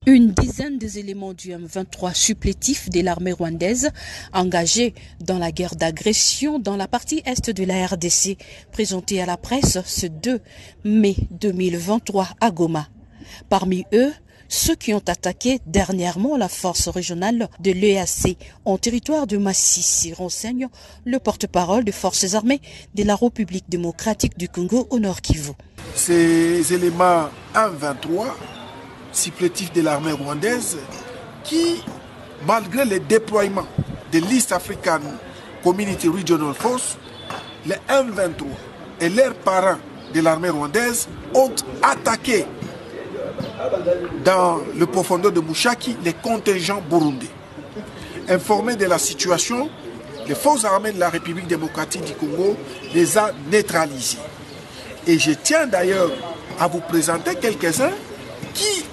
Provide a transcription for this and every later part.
Une dizaine des éléments du M23 supplétifs de l'armée rwandaise engagés dans la guerre d'agression dans la partie est de la RDC, présentés à la presse ce 2 mai 2023 à Goma. Parmi eux, ceux qui ont attaqué dernièrement la force régionale de l'EAC en territoire de Massissi, renseigne le porte-parole des forces armées de la République démocratique du Congo au Nord Kivu. Ces éléments M23 supplétifs de l'armée rwandaise qui, malgré le déploiement de l'East African Community Regional Force, les M23 et leurs parents de l'armée rwandaise ont attaqué dans le profondeur de Mushaki les contingents burundais. Informés de la situation, les forces armées de la République démocratique du Congo les a neutralisés. Et je tiens d'ailleurs à vous présenter quelques-uns qui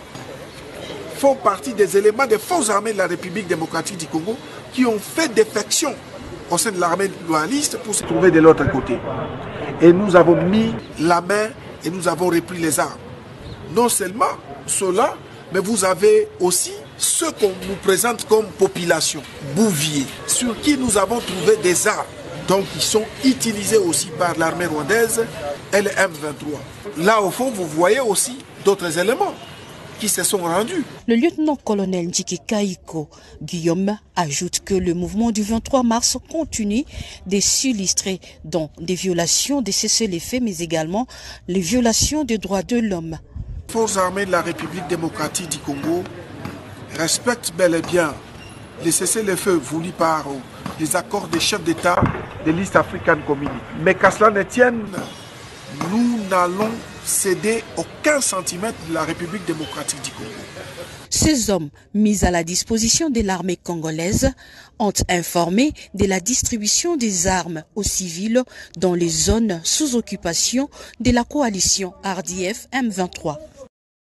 font partie des éléments des forces armées de la République démocratique du Congo qui ont fait défection au sein de l'armée loyaliste pour se trouver de l'autre côté. Et nous avons mis la main et nous avons repris les armes. Non seulement cela, mais vous avez aussi ceux qu'on nous présente comme population, bouviers, sur qui nous avons trouvé des armes. Donc ils sont utilisés aussi par l'armée rwandaise et le M23. Là au fond, vous voyez aussi d'autres éléments qui se sont rendus. Le lieutenant-colonel Ndjike Kaiko Guillaume ajoute que le mouvement du 23 mars continue de s'illustrer dans des violations des cessez-le-feu, mais également les violations des droits de l'homme. Les forces armées de la République démocratique du Congo respectent bel et bien les cessez-le-feu voulus par les accords des chefs d'État de l'East African Community. Mais qu'à cela ne tienne, nous n'allons céder aucun centimètre de la République démocratique du Congo. Ces hommes mis à la disposition de l'armée congolaise ont informé de la distribution des armes aux civils dans les zones sous occupation de la coalition RDF M23.